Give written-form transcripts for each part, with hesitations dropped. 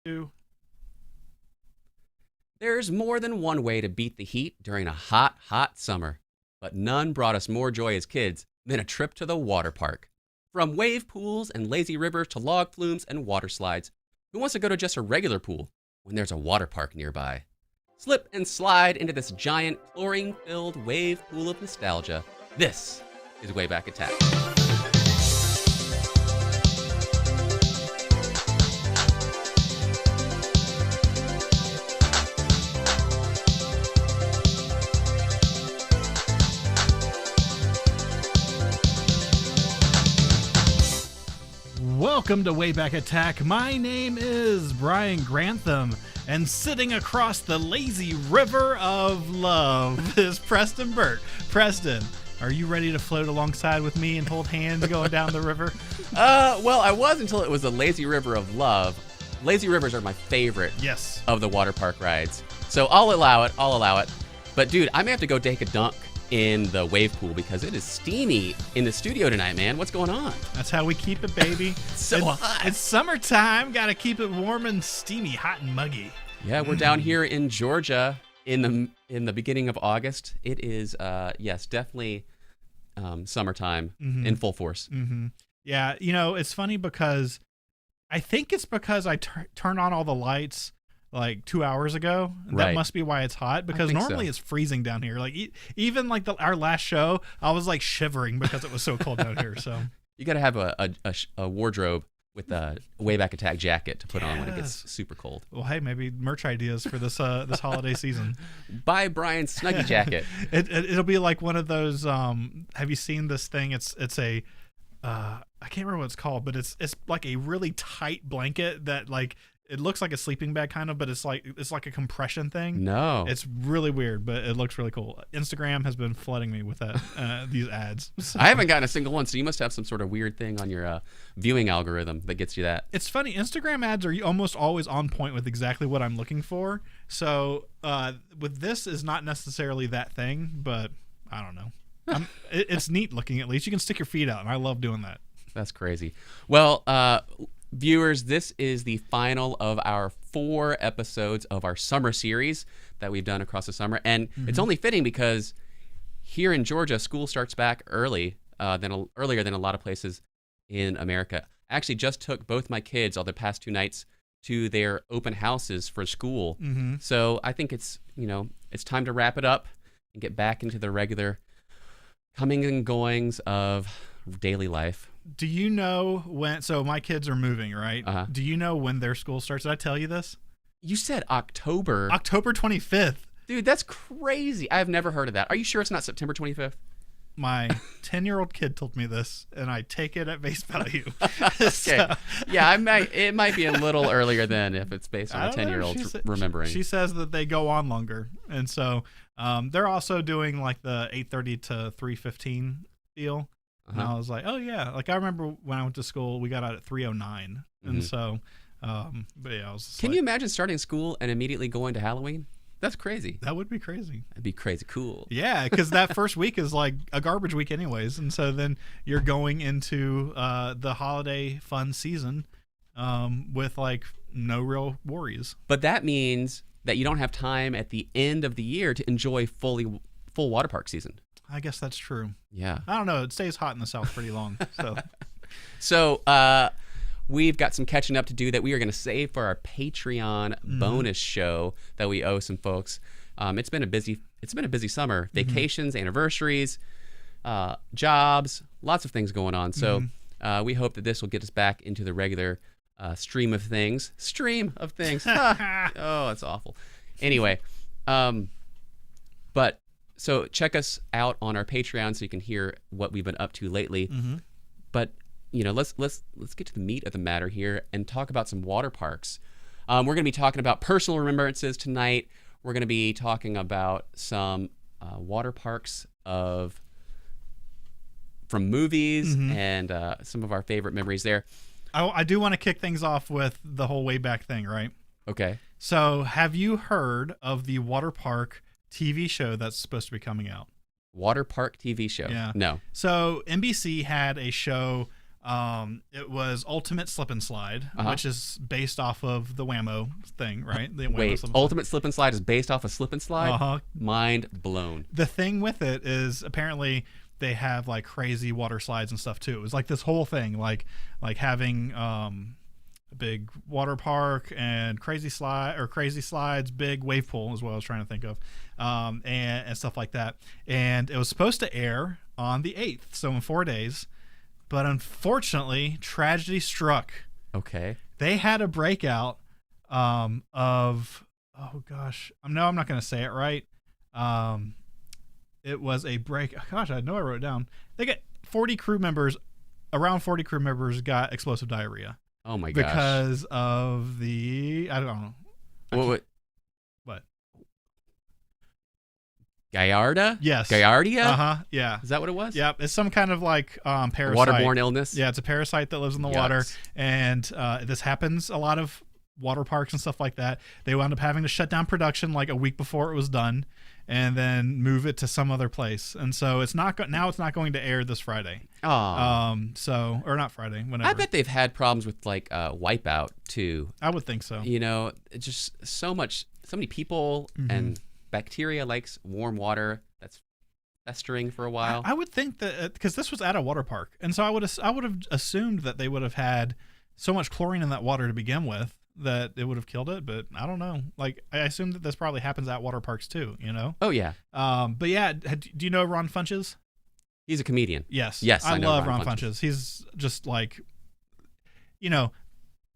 2. There's more than one way to beat the heat during a hot, hot summer, but none brought us more joy as kids than a trip to the water park. From wave pools and lazy rivers to log flumes and water slides, who wants to go to just a regular pool when there's a water park nearby? Slip and slide into this giant chlorine-filled wave pool of nostalgia. This is Wayback Attack. Welcome to Wayback Attack. My name is Brian Grantham, and sitting across the lazy river of love is Preston Burt. Preston, are you ready to float alongside with me and hold hands going down the river? Well, I was until it was a lazy river of love. Lazy rivers are my favorite of the water park rides. So I'll allow it. But dude, I may have to go take a dunk in the wave pool because it is steamy in the studio tonight, man. What's going on? That's how we keep it, baby. So hot. It's summertime. Got to keep it warm and steamy, hot and muggy. Yeah, we're down here in Georgia in the beginning of August. It is, yes, definitely summertime in full force. Mm-hmm. Yeah, you know, it's funny because I think it's because I turned on all the lights like 2 hours ago. Right. That must be why it's hot, because normally it's freezing down here. Like even like our last show, I was like shivering because it was so cold out here. So you got to have a wardrobe with a Wayback Attack jacket to put on when it gets super cold. Well, hey, maybe merch ideas for this this holiday season. Buy Brian's Snuggie jacket. It'll be like one of those. Have you seen this thing? It's a I can't remember what it's called, but it's like a really tight blanket that like. It looks like a sleeping bag kind of, but it's like a compression thing. No. It's really weird, but it looks really cool. Instagram has been flooding me with that these ads. So. I haven't gotten a single one, so you must have some sort of weird thing on your viewing algorithm that gets you that. It's funny. Instagram ads are almost always on point with exactly what I'm looking for. So with this is not necessarily that thing, but I don't know. It's neat looking at least. You can stick your feet out, and I love doing that. That's crazy. Well, viewers, this is the final of our 4 episodes of our summer series that we've done across the summer. And it's only fitting because here in Georgia, school starts back earlier than a lot of places in America. I actually just took both my kids all the past 2 nights to their open houses for school. So I think it's time to wrap it up and get back into the regular coming and goings of daily life. Do you know when? So my kids are moving, right? Do you know when their school starts? Did I tell you this? You said October. October 25th. Dude, that's crazy. I've never heard of that. Are you sure it's not September 25th? My 10-year-old kid told me this, and I take it at face value. Okay. So, yeah, it might be a little earlier than if it's based on a 10-year-old remembering. She says that they go on longer, and so they're also doing like the 8:30 to 3:15 deal. And I was like, oh, yeah. Like, I remember when I went to school, we got out at 3:09. And so, but yeah, I was Can you imagine starting school and immediately going to Halloween? That's crazy. That would be crazy. That'd be crazy cool. Yeah, because that first week is like a garbage week anyways. And so then you're going into the holiday fun season with like no real worries. But that means that you don't have time at the end of the year to enjoy full water park season. I guess that's true. Yeah. I don't know. It stays hot in the South pretty long. So we've got some catching up to do that we are going to save for our Patreon bonus show that we owe some folks. It's been a busy summer. Vacations, anniversaries, jobs, lots of things going on. So we hope that this will get us back into the regular stream of things. Oh, that's awful. Anyway, but so check us out on our Patreon so you can hear what we've been up to lately. But let's get to the meat of the matter here and talk about some water parks. We're going to be talking about personal remembrances tonight. We're going to be talking about some water parks from movies and some of our favorite memories there. I do want to kick things off with the whole Wayback thing, right? Okay. So have you heard of the water park TV show that's supposed to be coming out? Water park TV show? Yeah. No. So NBC had a show It was Ultimate Slip and Slide, Uh-huh. which is based off of the Whammo thing, right? The Whammo Wait, Slip and Ultimate Slip and Slide is based off a Slip and Slide? Uh-huh. Mind blown. The thing with it is apparently they have like crazy water slides and stuff too. It was like this whole thing, like having a big water park and crazy slides, big wave pool is what I was trying to think of, and stuff like that. And it was supposed to air on the 8th, so in 4 days. But unfortunately, tragedy struck. Okay. They had a breakout of, oh gosh, no, I'm not going to say it right. It was a break. Gosh, I know I wrote it down. They got 40 crew members, around 40 crew members got explosive diarrhea. Oh my gosh. Because of I don't know. What? Yes. Gallardia? Uh-huh. Yeah. Is that what it was? Yep. It's some kind of like parasite. Waterborne illness? Yeah, it's a parasite that lives in the water. And this happens a lot of water parks and stuff like that. They wound up having to shut down production like a week before it was done and then move it to some other place. And so it's not now it's not going to air this Friday. Oh. Or not Friday, whenever. I bet they've had problems with like Wipeout too. I would think so. You know, it's just so many people and bacteria likes warm water that's festering for a while. I would think that because this was at a water park, and so I would have assumed that they would have had so much chlorine in that water to begin with that it would have killed it. But I don't know. Like I assume that this probably happens at water parks too. You know? Oh yeah. But yeah, do you know Ron Funches? He's a comedian. Yes. Yes. I know love Ron Funches. He's just like, you know.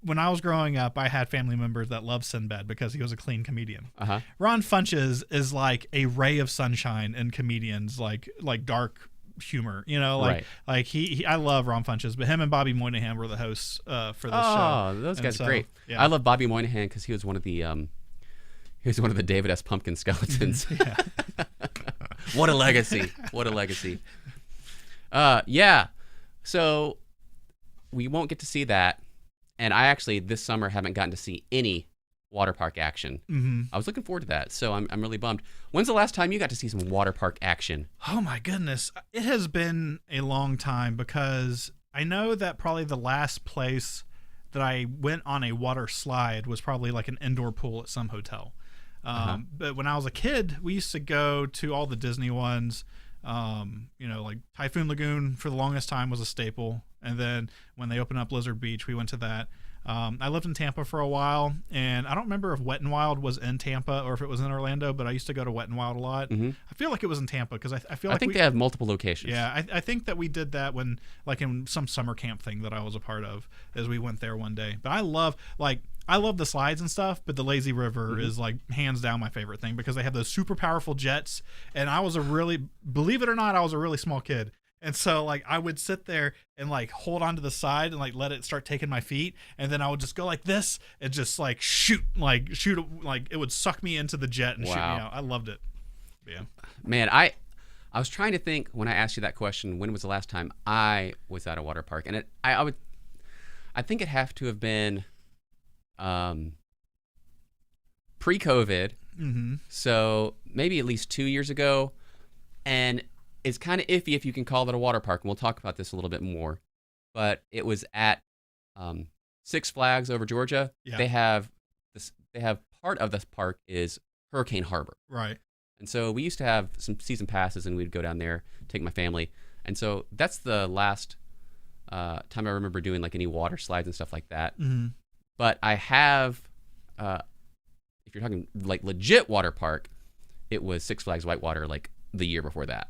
When I was growing up, I had family members that loved Sinbad because he was a clean comedian. Uh-huh. Ron Funches is like a ray of sunshine in comedians, like dark humor. You know, like he I love Ron Funches, but him and Bobby Moynihan were the hosts for this show. Oh, those guys are great. Yeah. I love Bobby Moynihan because he was one of the David S. Pumpkin skeletons. What a legacy! What a legacy! Yeah. So we won't get to see that. And I actually this summer haven't gotten to see any water park action. I was looking forward to that, so I'm really bummed. When's the last time you got to see some water park action? Oh my goodness, it has been a long time because I know that probably the last place that I went on a water slide was probably like an indoor pool at some hotel. But when I was a kid, we used to go to all the Disney ones. You know, like Typhoon Lagoon for the longest time was a staple. And then when they opened up Blizzard Beach, we went to that. I lived in Tampa for a while, and I don't remember if Wet n Wild was in Tampa or if it was in Orlando, but I used to go to Wet n Wild a lot. I feel like it was in Tampa because I feel like I think they have multiple locations. Yeah, I think that we did that when, like, in some summer camp thing that I was a part of, as we went there one day. But I love the slides and stuff, but the lazy river is like hands down my favorite thing because they have those super powerful jets. And believe it or not, I was a really small kid. And so like I would sit there and like hold onto the side and like let it start taking my feet. And then I would just go like this and just like shoot, like it would suck me into the jet and shoot me out. I loved it. Yeah. Man, I was trying to think when I asked you that question, when was the last time I was at a water park? And I think it'd have to have been pre-COVID, so maybe at least 2 years ago, and it's kind of iffy if you can call it a water park, and we'll talk about this a little bit more, but it was at Six Flags over Georgia. They have part of this park is Hurricane Harbor, right? And so we used to have some season passes, and we'd go down there, take my family, and so that's the last time I remember doing like any water slides and stuff like that. But I have, if you're talking like legit water park, it was Six Flags Whitewater like the year before that.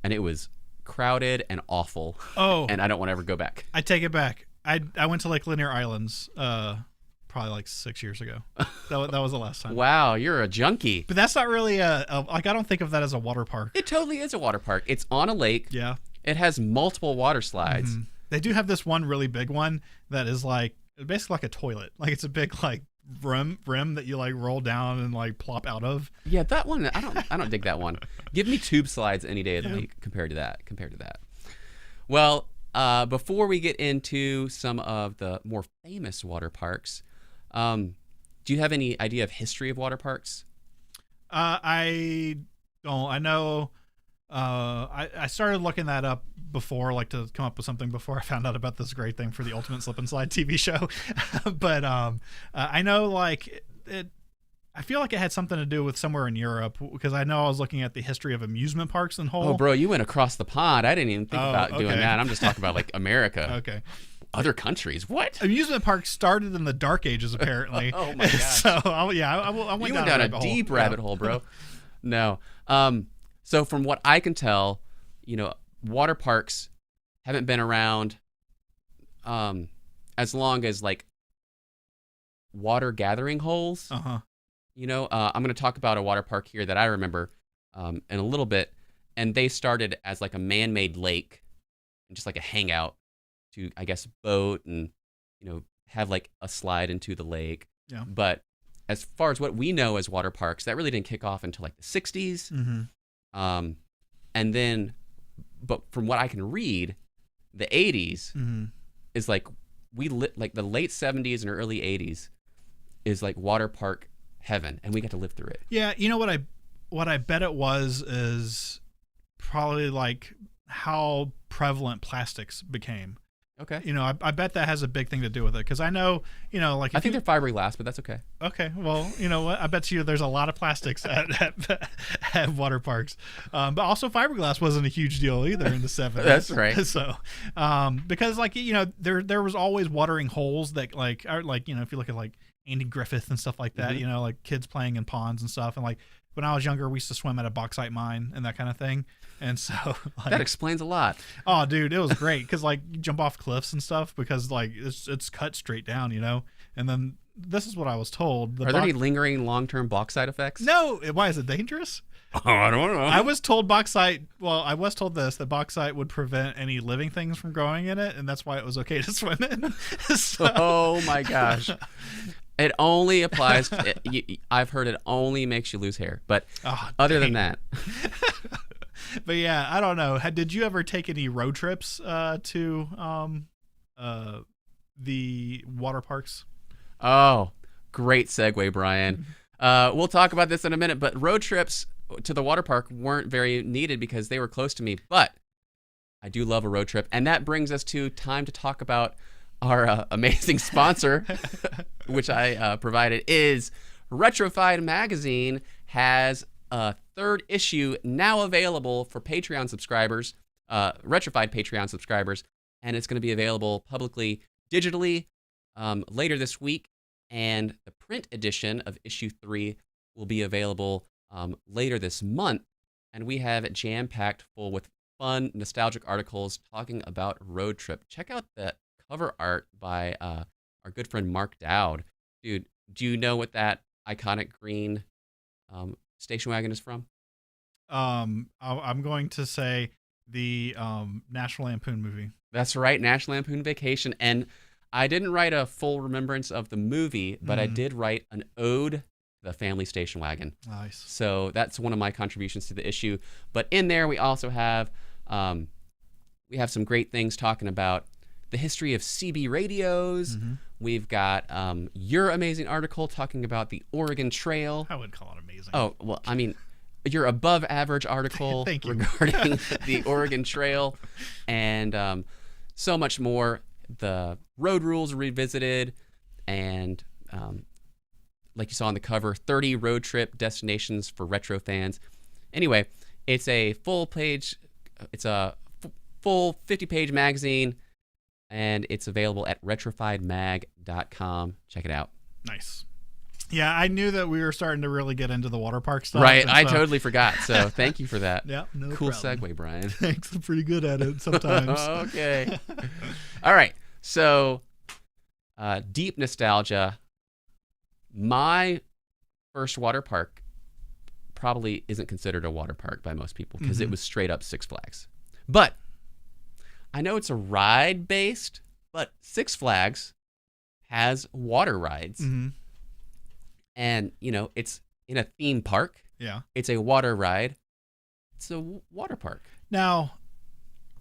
And it was crowded and awful. Oh. And I don't want to ever go back. I take it back. I went to Lake Lanier Islands probably like 6 years ago. That was the last time. Wow, you're a junkie. But that's not really I don't think of that as a water park. It totally is a water park. It's on a lake. Yeah. It has multiple water slides. They do have this one really big one that is like basically like a toilet. Like it's a big like rim that you like roll down and like plop out of. Yeah, that one I don't dig that one. Give me tube slides any day of the week compared to that. Well, before we get into some of the more famous water parks, do you have any idea of history of water parks? I don't. I know I started looking that up before, like to come up with something before I found out about this great thing for the Ultimate Slip and Slide TV show. But I know like it. I feel like it had something to do with somewhere in Europe because I know I was looking at the history of amusement parks in Hull. Oh, bro, you went across the pond. I didn't even think about doing okay. that. I'm just talking about like America. Okay. Other countries. What? Amusement parks started in the Dark Ages, apparently. Oh my gosh. So I went You down went down a a deep rabbit hole, bro. No. So from what I can tell, water parks haven't been around as long as like water gathering holes. Uh-huh. I'm going to talk about a water park here that I remember in a little bit, and they started as like a man-made lake, and just like a hangout to, I guess, boat and have like a slide into the lake. Yeah. But as far as what we know as water parks, that really didn't kick off until like the 60s. Mm-hmm. And then, but from what I can read, the 80s mm-hmm. is like like the late 70s and early 80s is like water park heaven, and we got to live through it. Yeah, what I bet it was is probably like how prevalent plastics became. Okay. I bet that has a big thing to do with it because I know, like I think they're fiberglass, but that's okay. Okay, well, you know what? I bet you there's a lot of plastics at water parks, but also fiberglass wasn't a huge deal either in the 70s. That's right. So, because like there was always watering holes that like are like if you look at like Andy Griffith and stuff like that, Mm-hmm. like kids playing in ponds and stuff, and like when I was younger, we used to swim at a bauxite mine and that kind of thing. And so like, That explains a lot. oh, dude, it was great because like you jump off cliffs and stuff because like it's cut straight down, and then this is what I was told. Are there any lingering long-term bauxite effects? No. Why is it dangerous? Oh, I don't know. I was told I was told that bauxite would prevent any living things from growing in it, and that's why it was okay to swim in. So. Oh my gosh. It only applies I've heard it only makes you lose hair, but other than that. But yeah, I don't know. Did you ever take any road trips to the water parks? Oh, great segue, Brian. We'll talk about this in a minute, but road trips to the water park weren't very needed because they were close to me, but I do love a road trip. And that brings us to time to talk about our amazing sponsor, which I provided, is Retrofied Magazine has a third issue now available for Patreon subscribers, Retrofied Patreon subscribers, and it's going to be available publicly digitally later this week, and the print edition of issue 3 will be available later this month, and we have it jam-packed full with fun, nostalgic articles talking about road trip. Check out the cover art by our good friend Mark Dowd. Dude, do you know what that iconic green station wagon is from? I'm going to say the National Lampoon movie. That's right, National Lampoon Vacation. And I didn't write a full remembrance of the movie, but I did write an ode to the family station wagon. Nice. So that's one of my contributions to the issue. But in there, we also have some great things talking about the history of CB radios. Mm-hmm. We've got your amazing article talking about the Oregon Trail. I wouldn't call it amazing. Oh, well, I mean, your above average article regarding the Oregon Trail, and so much more. The road rules revisited, and like you saw on the cover, 30 road trip destinations for retro fans. Anyway, it's a full 50-page magazine, and it's available at retrofiedmag.com. Check it out. Nice. Yeah, I knew that we were starting to really get into the water park stuff. Right, I totally forgot. So thank you for that. Yeah, no cool problem. segue, Brian. Thanks. I'm pretty good at it sometimes. Okay. All right. So, deep nostalgia. My first water park probably isn't considered a water park by most people because it was straight up Six Flags. But I know it's a ride based, but Six Flags has water rides. Mm-hmm. And, it's in a theme park. Yeah. It's a water ride. It's a water park. Now,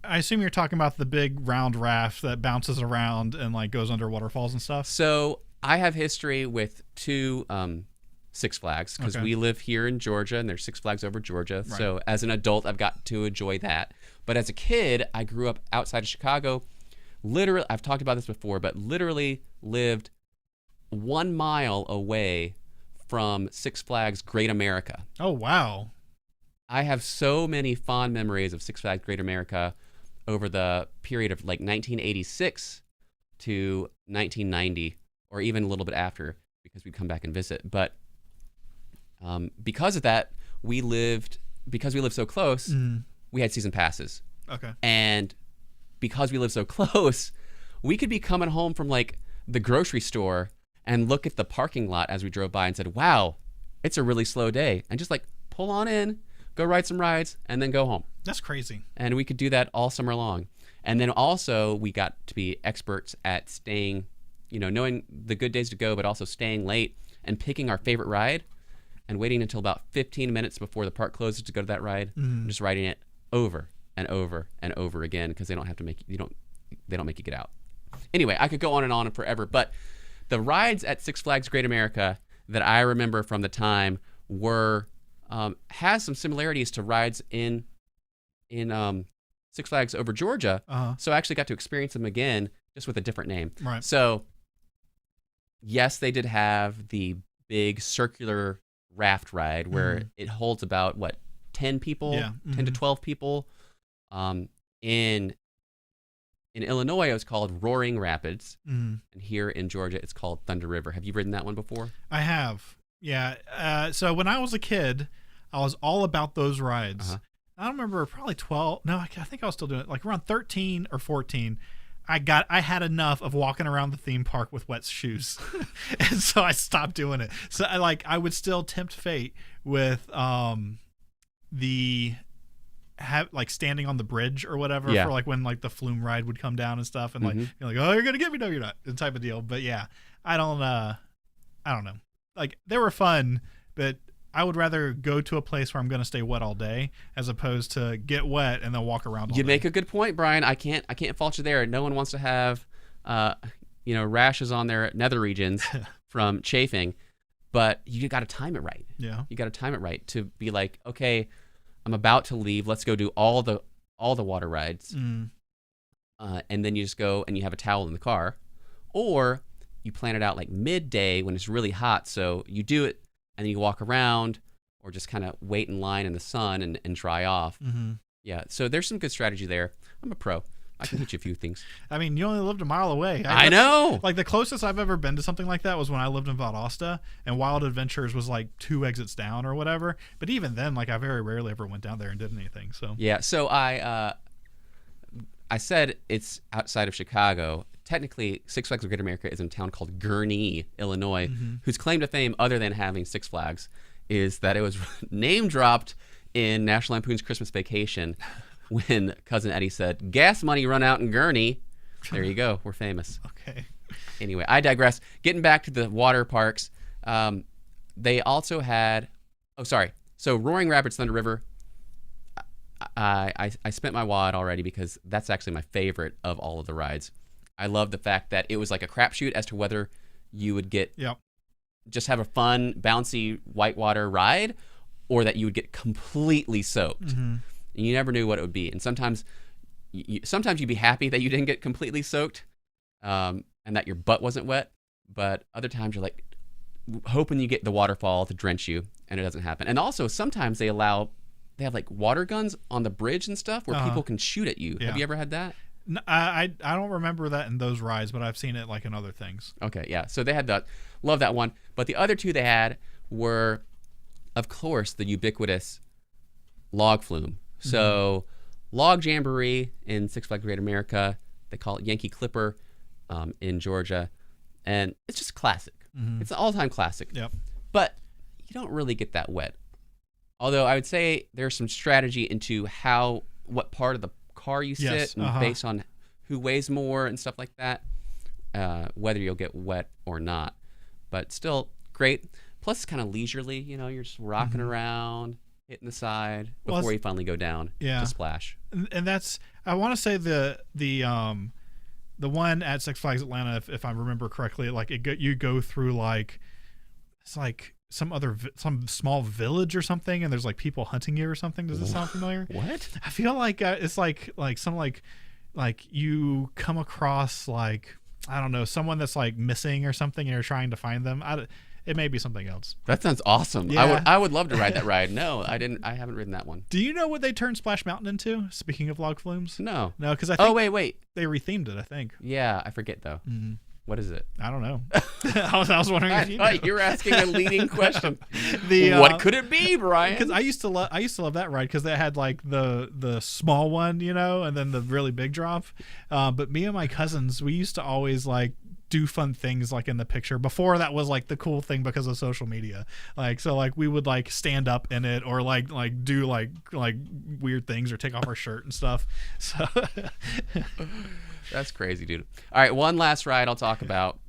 I assume you're talking about the big round raft that bounces around and like goes under waterfalls and stuff. So I have history with two Six Flags because Okay. we live here in Georgia and there's Six Flags over Georgia. Right. So as an adult, I've got to enjoy that. But as a kid, I grew up outside of Chicago. Literally, I've talked about this before, but literally lived 1 mile away from Six Flags Great America. Oh, wow. I have so many fond memories of Six Flags Great America over the period of like 1986 to 1990, or even a little bit after, because we'd come back and visit. But because of that, because we lived so close, we had season passes. Okay. And because we lived so close, we could be coming home from like the grocery store and look at the parking lot as we drove by and said, wow, it's a really slow day. And just like pull on in, go ride some rides, and then go home. That's crazy. And we could do that all summer long. And then also we got to be experts at staying, knowing the good days to go, but also staying late and picking our favorite ride and waiting until about 15 minutes before the park closes to go to that ride, and just riding it over and over and over again because they don't have to they don't make you get out. Anyway, I could go on and forever, but the rides at Six Flags Great America that I remember from the time were has some similarities to rides in Six Flags over Georgia. So I actually got to experience them again, just with a different name. Right. So yes, they did have the big circular raft ride where it holds about 10 people, Yeah. 10 to 12 people. In Illinois, it was called Roaring Rapids, and here in Georgia, it's called Thunder River. Have you ridden that one before? I have. Yeah. So when I was a kid, I was all about those rides. I don't remember, probably 12. No, I think I was still doing it. Like around 13 or 14, I had enough of walking around the theme park with wet shoes. And so I stopped doing it. So I would still tempt fate with standing on the bridge or whatever for like when like the flume ride would come down and stuff, and like you're like, oh, you're gonna get me, no you're not, the type of deal. But yeah, I don't know, like they were fun, but I would rather go to a place where I'm gonna stay wet all day as opposed to get wet and then walk around all You day. make a good point, Brian. I can't fault you there. No one wants to have rashes on their nether regions from chafing, but you got to time it right. Yeah, you got to time it right to be like, okay, I'm about to leave. Let's go do all the water rides, and then you just go and you have a towel in the car, or you plan it out like midday when it's really hot. So you do it and then you walk around, or just kind of wait in line in the sun and dry off. Yeah. So there's some good strategy there. I'm a pro. I can teach you a few things. I mean, you only lived a mile away. I know. Like the closest I've ever been to something like that was when I lived in Valdosta, and Wild Adventures was like 2 exits down or whatever. But even then, like I very rarely ever went down there and did anything. So yeah. So I said it's outside of Chicago. Technically, Six Flags of Great America is in a town called Gurnee, Illinois, whose claim to fame, other than having Six Flags, is that it was name dropped in National Lampoon's Christmas Vacation when Cousin Eddie said, gas money run out in Gurnee. There you go. We're famous. Okay. Anyway, I digress. Getting back to the water parks, they also had, so Roaring Rapids Thunder River, I spent my wad already because that's actually my favorite of all of the rides. I love the fact that it was like a crapshoot as to whether you would get just have a fun, bouncy whitewater ride, or that you would get completely soaked. And you never knew what it would be. And sometimes you'd be happy that you didn't get completely soaked, and that your butt wasn't wet. But other times you're like hoping you get the waterfall to drench you, and it doesn't happen. And also sometimes they have like water guns on the bridge and stuff where people can shoot at you. Yeah. Have you ever had that? No, I don't remember that in those rides, but I've seen it like in other things. Okay, yeah. So they had that. Love that one. But the other two they had were, of course, the ubiquitous log flume. So Log Jamboree in Six Flags Great America. They call it Yankee Clipper in Georgia. And it's just classic. It's an all-time classic. Yep. But you don't really get that wet. Although I would say there's some strategy into what part of the car you sit, and based on who weighs more and stuff like that, whether you'll get wet or not. But still great. Plus, it's kind of leisurely. You're just rocking around, hitting the side before you finally go down to splash. And that's, I want to say the one at Six Flags Atlanta, if I remember correctly, like you go through like it's like some small village or something, and there's like people hunting you or something. Does this sound familiar? What? I feel like it's like some like you come across like, I don't know, someone that's like missing or something, and you're trying to find them. It may be something else. That sounds awesome. Yeah. I would love to ride that ride. No, I haven't ridden that one. Do you know what they turned Splash Mountain into? Speaking of log flumes. No. No, because I think wait. they rethemed it, I think. Yeah, I forget though. Mm-hmm. What is it? I don't know. I was wondering if you knew. You were asking a leading question. What could it be, Brian? Because I used to love that ride because they had like the small one, and then the really big drop. But me and my cousins, we used to always like do fun things like in the picture. Before that was like the cool thing because of social media. Like, so like we would like stand up in it or like do like weird things or take off our shirt and stuff. So That's crazy, dude. All right, one last ride I'll talk about.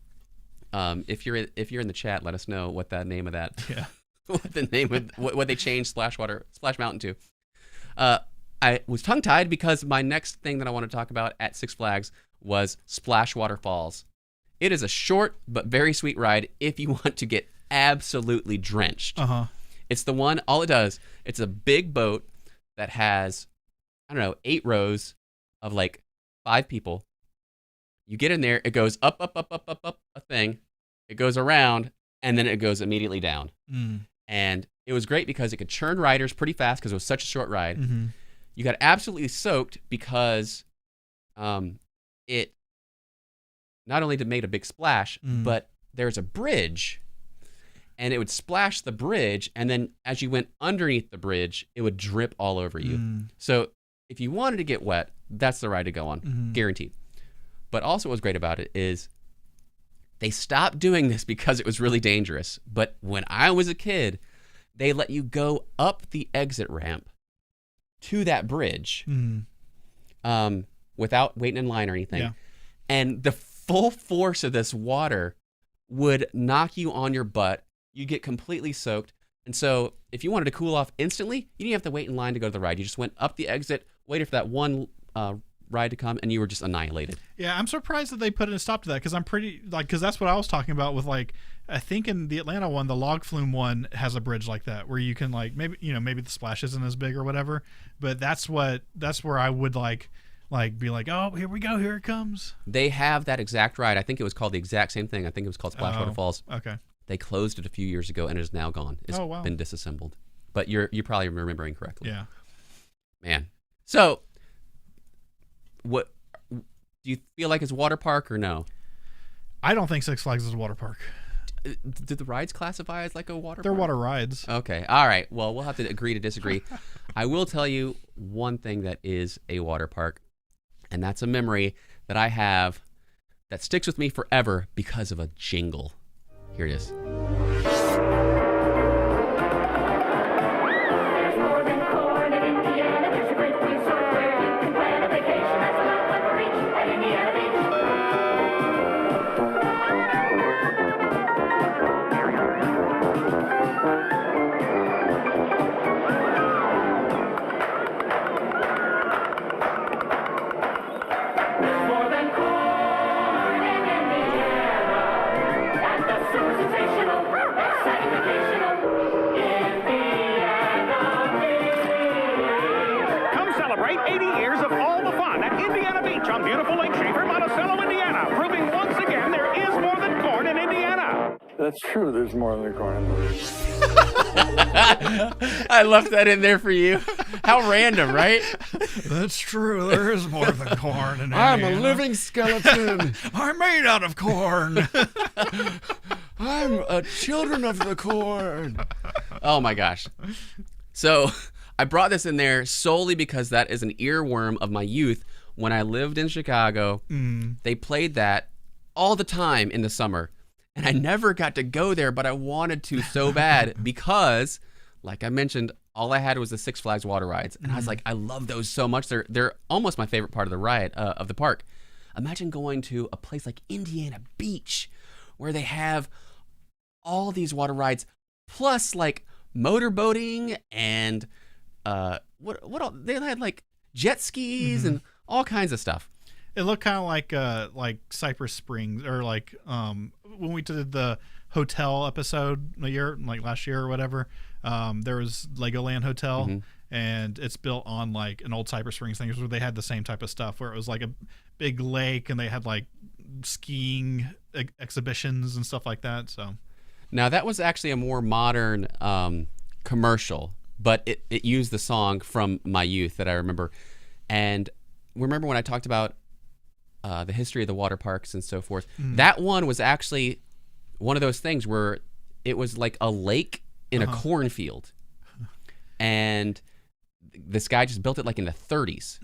If you're in the chat, let us know what the name of that. Yeah. what they changed Splash Mountain to. I was tongue tied because my next thing that I want to talk about at Six Flags was Splashwater Falls. It is a short but very sweet ride if you want to get absolutely drenched. It's the one. All it does. It's a big boat that has, I don't know, 8 rows of like 5 people. You get in there, it goes up a thing, it goes around, and then it goes immediately down. And it was great because it could churn riders pretty fast because it was such a short ride. You got absolutely soaked because it not only made a big splash, but there's a bridge, and it would splash the bridge, and then as you went underneath the bridge, it would drip all over you. So if you wanted to get wet, that's the ride to go on, guaranteed. But also what's great about it is they stopped doing this because it was really dangerous. But when I was a kid, they let you go up the exit ramp to that bridge without waiting in line or anything. Yeah. And the full force of this water would knock you on your butt. You get completely soaked. And so if you wanted to cool off instantly, you didn't have to wait in line to go to the ride. You just went up the exit, waited for that one ride to come, and you were just annihilated. Yeah, I'm surprised that they put a stop to that because I'm pretty because that's what I was talking about with like, I think in the Atlanta one, the log flume one has a bridge like that where you can like maybe the splash isn't as big or whatever, but that's where I would like be like, oh, here we go, here it comes. They have that exact ride. I think it was called the exact same thing. I think it was called Splashwater Falls. Okay. They closed it a few years ago and it is now gone. It's been disassembled. But you're probably remembering correctly. Yeah. Man. So what do you feel like it's a water park or no? I don't think Six Flags is a water park. Do the rides classify as like a water They're park? water rides. Okay. All right. Well, we'll have to agree to disagree. I will tell you one thing that is a water park, and that's a memory that I have that sticks with me forever because of a jingle. Here it is. Come celebrate 80 years of all the fun at Indiana Beach on beautiful Lake Shafer, Monticello, Indiana, proving once again there is more than corn in Indiana. That's true. There's more than corn. I left that in there for you. How random, right? That's true. There is more than corn in I'm Indiana. a living skeleton. I'm made out of corn. I'm a children of the corn. Oh my gosh. So I brought this in there solely because that is an earworm of my youth. When I lived in Chicago, they played that all the time in the summer. And I never got to go there, but I wanted to so bad because, like I mentioned, all I had was the Six Flags water rides. And I was like, I love those so much. They're almost my favorite part of the ride, of the park. Imagine going to a place like Indiana Beach where they have all these water rides, plus like motorboating and what else? They had like jet skis and all kinds of stuff. It looked kind of like Cypress Springs or like when we did the hotel episode last year or whatever. There was Legoland Hotel, and it's built on like an old Cypress Springs thing where they had the same type of stuff where it was like a big lake and they had like skiing exhibitions and stuff like that. So now that was actually a more modern commercial, but it used the song from my youth that I remember. And remember when I talked about the history of the water parks and so forth, that one was actually one of those things where it was like a lake in a cornfield, and this guy just built it like in the 30s.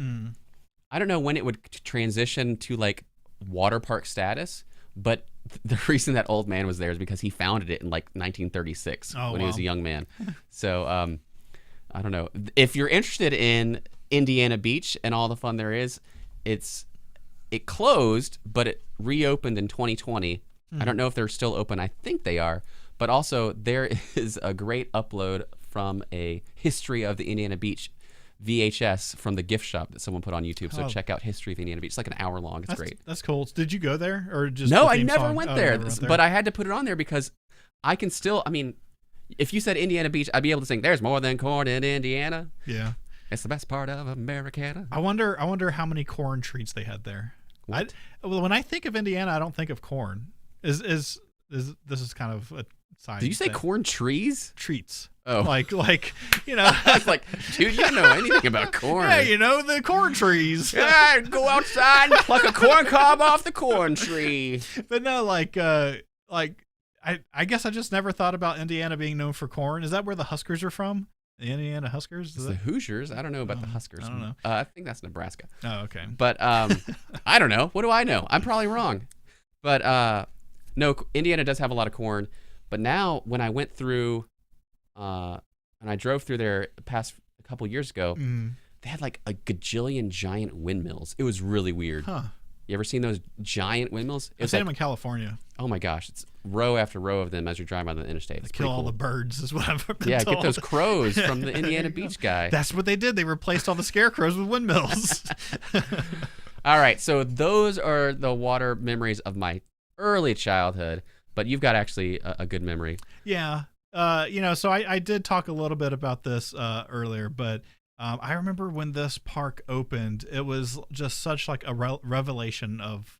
I don't know when it would transition to like water park status, but the reason that old man was there is because he founded it in like 1936 when he was a young man. So I don't know. If you're interested in Indiana Beach and all the fun there is, it closed, but it reopened in 2020. I don't know if they're still open. I think they are. But also there is a great upload from a history of the Indiana Beach VHS from the gift shop that someone put on YouTube. So check out History of Indiana Beach. It's like an hour long. It's great. That's cool. Did you go there or just No, the I theme never song? went there. Never went there. But I had to put it on there because I can still, I mean, if you said Indiana Beach, I'd be able to sing "There's more than corn in Indiana." Yeah. It's the best part of Americana. I wonder how many corn treats they had there. Well, when I think of Indiana, I don't think of corn. Is this is kind of a side. Did you say corn trees? Treats. Oh. Like you know. I was like, dude, you don't know anything about corn. Yeah, you know, the corn trees. Yeah, go outside and pluck a corn cob off the corn tree. But no, I guess I just never thought about Indiana being known for corn. Is that where the Huskers are from? The Indiana Huskers? It's the Hoosiers. I don't know about the Huskers. I don't know. I think that's Nebraska. Oh, okay. But I don't know. What do I know? I'm probably wrong. But no, Indiana does have a lot of corn. But now when I went through and I drove through there past a couple years ago, they had like a gajillion giant windmills. It was really weird. Huh. You ever seen those giant windmills? I've seen them in California. Oh my gosh, it's row after row of them as you're driving on the interstate. It's kill pretty all cool. the birds is what I've been Yeah, told. get those crows from the Indiana Beach guy. That's what they did. They replaced all the scarecrows with windmills. All right, so those are the water memories of my early childhood, but you've got actually a good memory. Yeah. So I did talk a little bit about this earlier, but I remember when this park opened, it was just such like a revelation of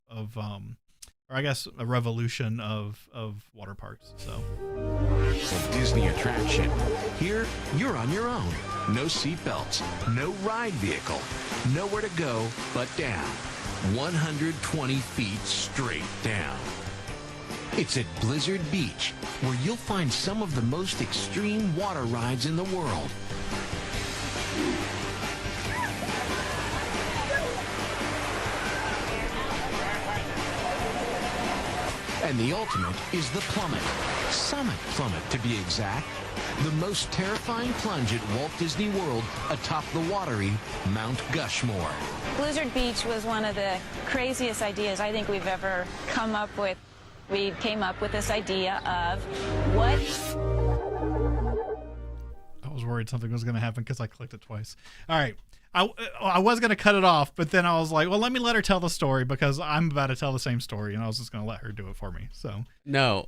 or I guess a revolution of water parks. So A Disney attraction. Here, you're on your own. No seat belts, no ride vehicle, nowhere to go but down. 120 feet straight down. It's at Blizzard Beach, where you'll find some of the most extreme water rides in the world. And the ultimate is the plummet. Summit Plummet, to be exact. The most terrifying plunge at Walt Disney World atop the watery Mount Gushmore. Blizzard Beach was one of the craziest ideas I think we've ever come up with. We came up with this idea of what... I was worried something was going to happen because I clicked it twice. All right. I was going to cut it off, but then I was like, well, let me let her tell the story because I'm about to tell the same story, and I was just going to let her do it for me. So No.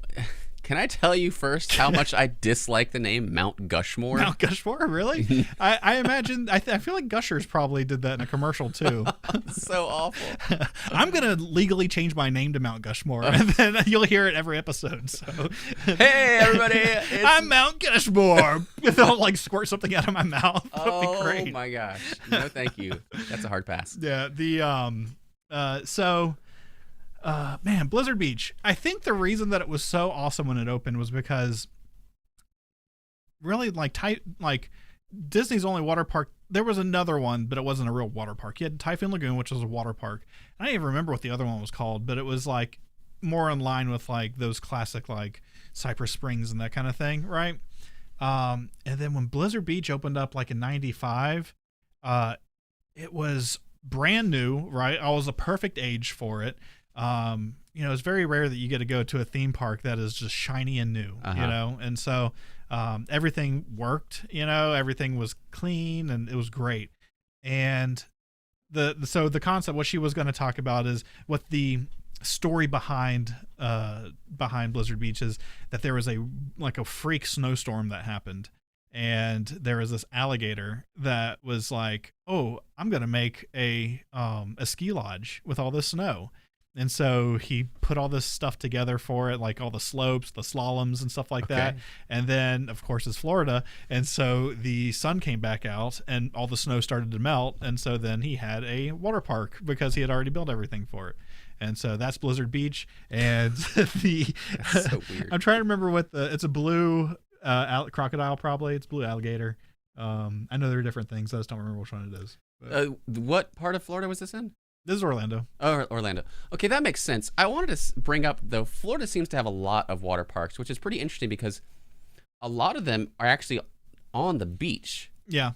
Can I tell you first how much I dislike the name Mount Gushmore? Mount Gushmore, really? I imagine, I feel like Gushers probably did that in a commercial too. So awful. I'm going to legally change my name to Mount Gushmore, and then you'll hear it every episode. So, Hey, everybody. I'm Mount Gushmore. If I'll like squirt something out of my mouth, that'd be great. Oh my gosh. No, thank you. That's a hard pass. Yeah, man, Blizzard Beach. I think the reason that it was so awesome when it opened was because really like Disney's only water park. There was another one, but it wasn't a real water park. You had Typhoon Lagoon, which was a water park. I don't even remember what the other one was called, but it was like more in line with like those classic like Cypress Springs and that kind of thing, right? And then when Blizzard Beach opened up like in '95, it was brand new, right? I was a perfect age for it. It's very rare that you get to go to a theme park that is just shiny and new, and so everything worked, everything was clean and it was great. And the concept, what she was going to talk about is what the story behind Blizzard Beach is that there was a freak snowstorm that happened, and there was this alligator that was like, oh, I'm gonna make a ski lodge with all this snow. And so he put all this stuff together for it, like all the slopes, the slaloms and stuff like that. And then, of course, it's Florida. And so the sun came back out and all the snow started to melt. And so then he had a water park because he had already built everything for it. And so that's Blizzard Beach. And that's so weird. I'm trying to remember it's a blue crocodile, probably. It's blue alligator. I know there are different things. I just don't remember which one it is. What part of Florida was this in? This is Orlando. Oh, Orlando. Okay, that makes sense. I wanted to bring up, though, Florida seems to have a lot of water parks, which is pretty interesting because a lot of them are actually on the beach. Yeah.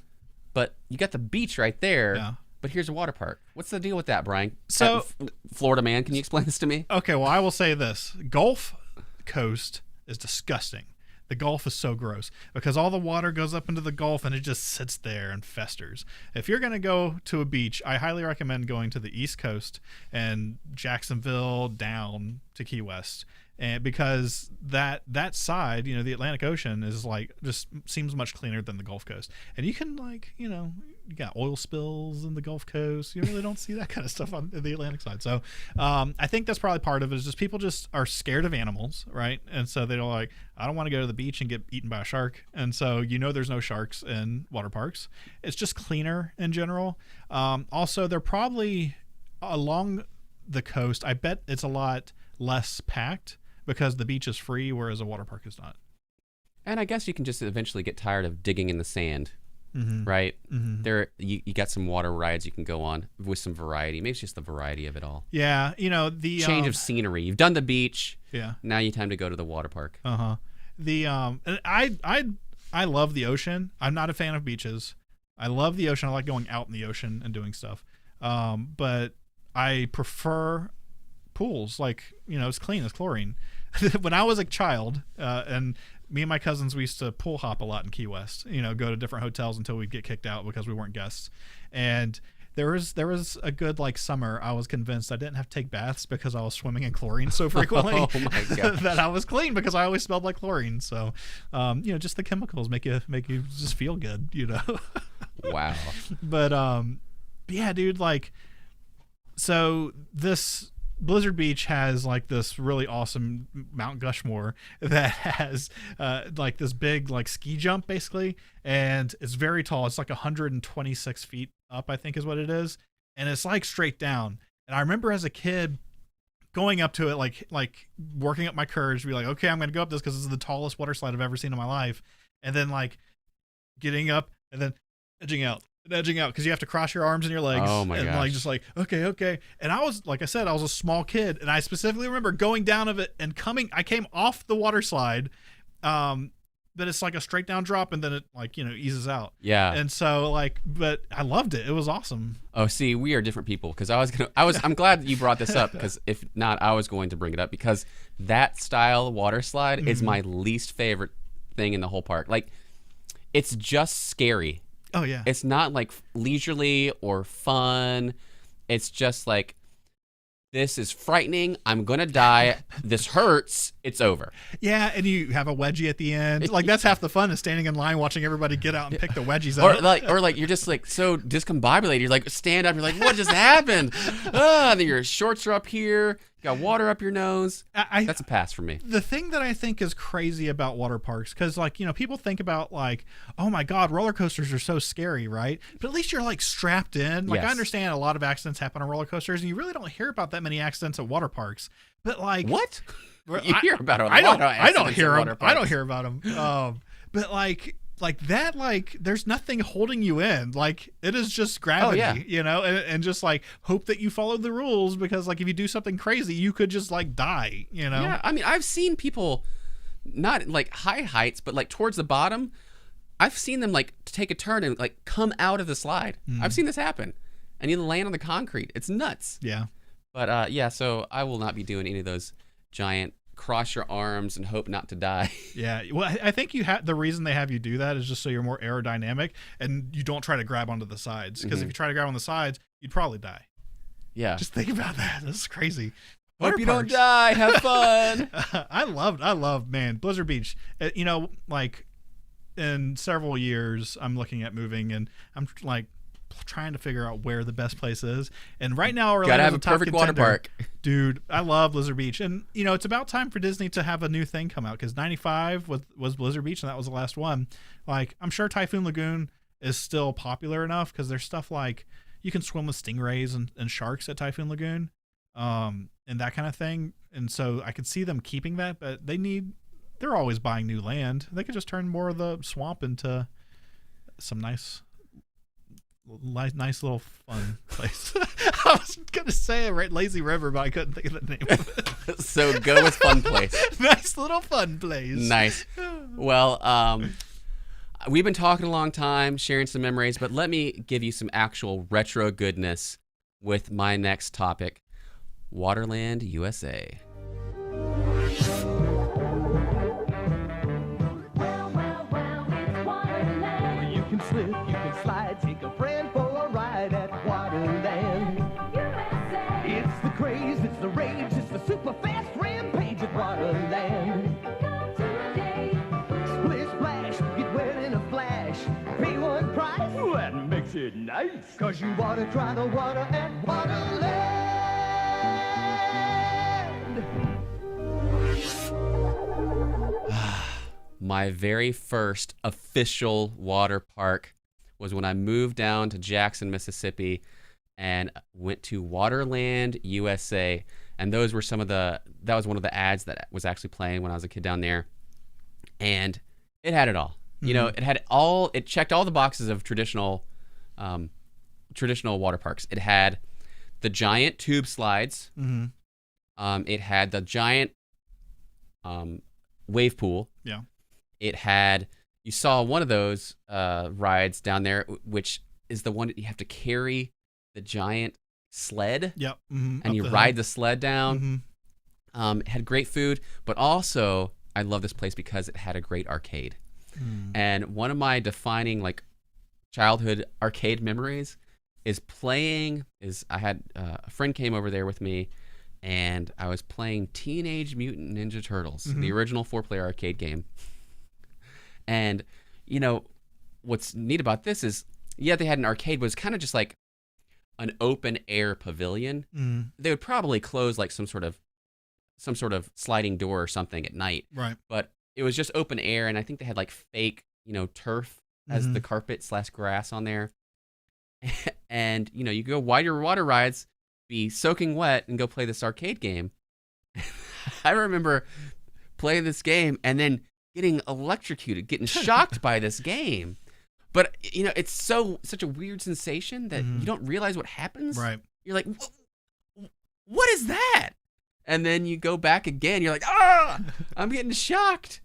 But you got the beach right there, yeah. But here's a water park. What's the deal with that, Brian? So, Florida man, can you explain this to me? Okay, well, I will say this. Gulf Coast is disgusting. The Gulf is so gross because all the water goes up into the Gulf and it just sits there and festers. If you're going to go to a beach, I highly recommend going to the East Coast and Jacksonville down to Key West. And because that side, the Atlantic Ocean is like just seems much cleaner than the Gulf Coast. And you can you got oil spills in the Gulf Coast. You really don't see that kind of stuff on the Atlantic side. So I think that's probably part of it is just people just are scared of animals, right? And so they're like, I don't want to go to the beach and get eaten by a shark. And so there's no sharks in water parks. It's just cleaner in general. Also, they're probably along the coast. I bet it's a lot less packed because the beach is free, whereas a water park is not. And I guess you can just eventually get tired of digging in the sand, right? Mm-hmm. There, you got some water rides you can go on with some variety. Maybe it's just the variety of it all. Yeah, the change of scenery. You've done the beach. Yeah. Now you time to go to the water park. The and I love the ocean. I'm not a fan of beaches. I love the ocean. I like going out in the ocean and doing stuff. But I prefer pools. It's clean. It's chlorine. When I was a child, and me and my cousins, we used to pool hop a lot in Key West. Go to different hotels until we'd get kicked out because we weren't guests. And there was a good summer. I was convinced I didn't have to take baths because I was swimming in chlorine so frequently. Oh my God. That I was clean because I always smelled like chlorine. So, just the chemicals make you just feel good. Wow. But yeah, dude. So this Blizzard Beach has this really awesome Mount Gushmore that has this big ski jump basically, and it's very tall. It's 126 feet up, I think is what it is, and it's straight down. And I remember as a kid going up to it, working up my courage to be okay, I'm gonna go up this because this is the tallest water slide I've ever seen in my life, and then getting up and then edging out because you have to cross your arms and your legs. Oh my gosh. Just okay. And I was, like I said, I was a small kid, and I specifically remember going down of it and I came off the water slide, but it's a straight down drop, and then it eases out. Yeah. And so but I loved it. It was awesome. Oh, see, we are different people because I'm glad that you brought this up because if not, I was going to bring it up because that style water slide is my least favorite thing in the whole park. It's just scary. Oh yeah. It's not leisurely or fun. It's just this is frightening. I'm gonna die. This hurts. It's over. Yeah, and you have a wedgie at the end. That's half the fun is standing in line watching everybody get out and pick the wedgies up. Or you're just so discombobulated. You're stand up. You're what just happened? Then your shorts are up here. You got water up your nose. That's a pass for me. The thing that I think is crazy about water parks, because people think about oh my God, roller coasters are so scary, right? But at least you're strapped in. Yes. I understand a lot of accidents happen on roller coasters, and you really don't hear about that many accidents at water parks. But what? You hear about it. I don't hear them. I don't hear about them. But that, there's nothing holding you in. It is just gravity, and just hope that you follow the rules because if you do something crazy, you could just die, Yeah, I mean, I've seen people not high heights, but towards the bottom. I've seen them take a turn and come out of the slide. I've seen this happen, and you land on the concrete. It's nuts. Yeah. But yeah, so I will not be doing any of those giant cross your arms and hope not to die. Yeah. Well, I think the reason they have you do that is just so you're more aerodynamic and you don't try to grab onto the sides. Because if you try to grab on the sides, you'd probably die. Yeah. Just think about that. This is crazy. Hope you don't parks. die. Have fun. I love, man, Blizzard Beach. Like in several years, I'm looking at moving, and I'm like trying to figure out where the best place is. And right now, Orlando's Gotta have a top perfect water contender. park. Dude, I love Blizzard Beach, and it's about time for Disney to have a new thing come out, because '95 was Blizzard Beach, and that was the last one. Like, I'm sure Typhoon Lagoon is still popular enough, because there's stuff like you can swim with stingrays and sharks at Typhoon Lagoon, and that kind of thing. And so I could see them keeping that, but they're always buying new land. They could just turn more of the swamp into some nice little fun place. I was gonna say it right, Lazy River, but I couldn't think of the name of it. So go with fun place. Nice little fun place. Nice. Well, we've been talking a long time, sharing some memories, but let me give you some actual retro goodness with my next topic, Waterland, USA. You can slip, you can slide, take a friend for a ride at Waterland. It's the craze, it's the rage, it's the super fast rampage at Waterland. Splish splash, get wet in a flash, pay one price. That makes it nice. 'Cause you ought to try the water at Waterland. My very first official water park was when I moved down to Jackson, Mississippi, and went to Waterland, USA. And that was one of the ads that was actually playing when I was a kid down there. And it had it all. It checked all the boxes of traditional water parks. It had the giant tube slides. Mm-hmm. It had the giant wave pool. Yeah. It had, you saw one of those rides down there, which is the one that you have to carry the giant sled. Yep. Mm-hmm. And you ride the sled down. Mm-hmm. It had great food, but also I love this place because it had a great arcade. And one of my defining childhood arcade memories is I had a friend came over there with me, and I was playing Teenage Mutant Ninja Turtles, the original 4-player arcade game. And, what's neat about this is, they had an arcade, but it was kind of just like an open air pavilion. They would probably close like some sort of sliding door or something at night. Right. But it was just open air, and I think they had like fake, turf as the carpet / grass on there. And, you go ride your water rides, be soaking wet, and go play this arcade game. I remember playing this game and then getting electrocuted, getting shocked by this game. But, it's such a weird sensation that you don't realize what happens. Right. You're like, what is that? And then you go back again. You're like, I'm getting shocked.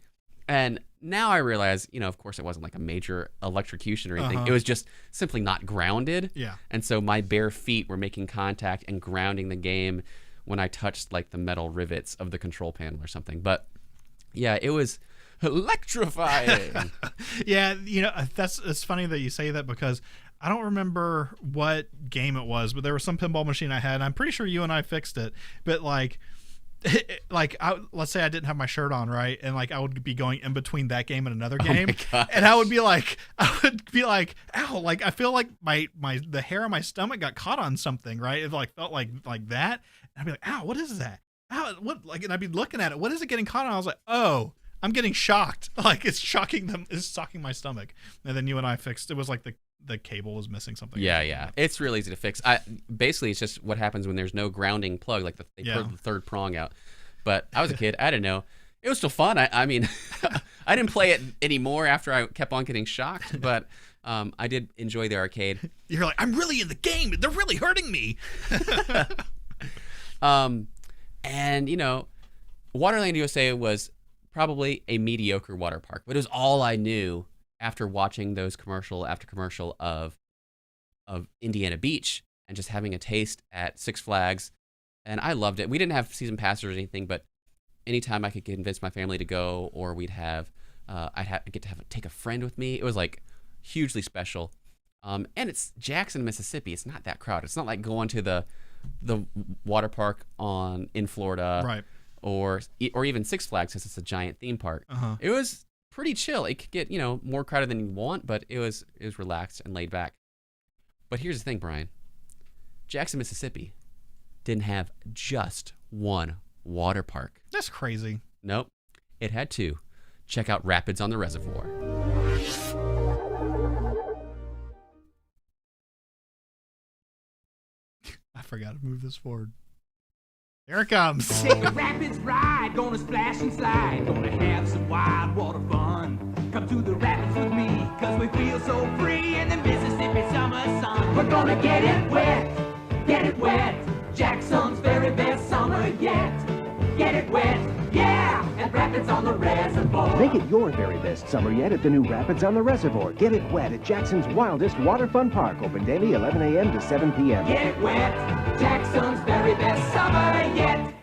And now I realize, of course it wasn't like a major electrocution or anything. It was just simply not grounded. Yeah. And so my bare feet were making contact and grounding the game when I touched like the metal rivets of the control panel or something. But yeah, it was electrifying. Yeah, it's funny that you say that, because I don't remember what game it was, but there was some pinball machine I had. I'm pretty sure you and I fixed it, but let's say I didn't have my shirt on, right, and I would be going in between that game and another game, and I would be like, ow, I feel like the hair on my stomach got caught on something, right? It felt like that, and I'd be like, ow, what is that? Ow, what? And I'd be looking at it. What is it getting caught on? I was like, oh, I'm getting shocked. It's shocking my stomach. And then you and I fixed. It was like the cable was missing something. Yeah. It's really easy to fix. Basically, it's just what happens when there's no grounding plug. They put the third prong out. But I was a kid. I didn't know. It was still fun. I mean, I didn't play it anymore after I kept on getting shocked. But I did enjoy the arcade. You're like, I'm really in the game. They're really hurting me. And Waterland USA was probably a mediocre water park, but it was all I knew after watching those commercial after commercial of Indiana Beach and just having a taste at Six Flags. And I loved it. We didn't have season passes or anything, but anytime I could convince my family to go, or we'd have, I'd get to take a friend with me. It was hugely special. And it's Jackson, Mississippi. It's not that crowded. It's not like going to the the water park in Florida, Right. or even Six Flags, since it's a giant theme park. Uh-huh. It was pretty chill. It could get more crowded than you want, but it was relaxed and laid back. But here's the thing, Brian. Jackson, Mississippi didn't have just one water park. That's crazy. Nope. It had two. Check out Rapids on the Reservoir. I forgot to move this forward. Here it comes. Take a rapids ride, gonna splash and slide, gonna have some wild water fun. Come to the rapids with me, cause we feel so free in the Mississippi summer sun. We're gonna get it wet, Jackson's very best summer yet. Get it wet, yeah, at Rapids on the Reservoir. Make it your very best summer yet at the new Rapids on the Reservoir. Get it wet at Jackson's wildest water fun park. Open daily 11 a.m. to 7 p.m. Get it wet, Jackson's very best summer yet.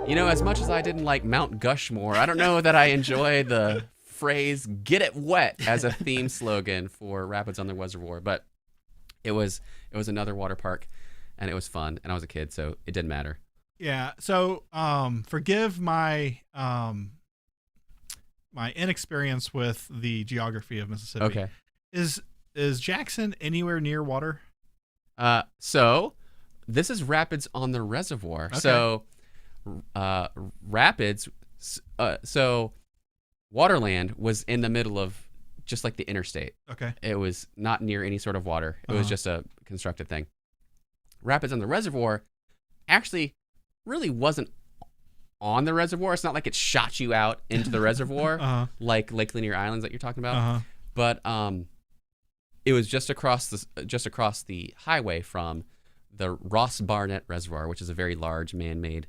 As much as I didn't like Mount Gushmore, I don't know that I enjoy the phrase "get it wet" as a theme slogan for Rapids on the Reservoir, but it was another water park, and it was fun, and I was a kid, so it didn't matter. Yeah. So, forgive my my inexperience with the geography of Mississippi. Okay. Is Jackson anywhere near water? So this is Rapids on the Reservoir. Okay. So Rapids, so Waterland was in the middle of just like the interstate. Okay. It was not near any sort of water. It was just a constructed thing. Rapids on the Reservoir actually really wasn't on the reservoir. It's not like it shot you out into the reservoir like Lake Lanier Islands that you're talking about. But it was just across the highway from the Ross Barnett Reservoir, which is a very large man-made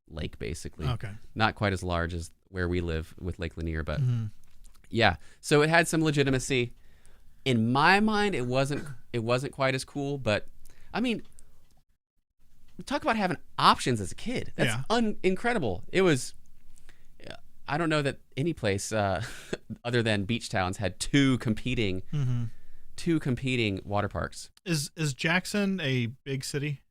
lake, basically. Okay. Not quite as large as where we live with Lake Lanier, but yeah. So it had some legitimacy. In my mind, it wasn't quite as cool, but I mean, talk about having options as a kid. That's incredible. It was. I don't know that any place other than beach towns had two competing water parks. Is Jackson a big city?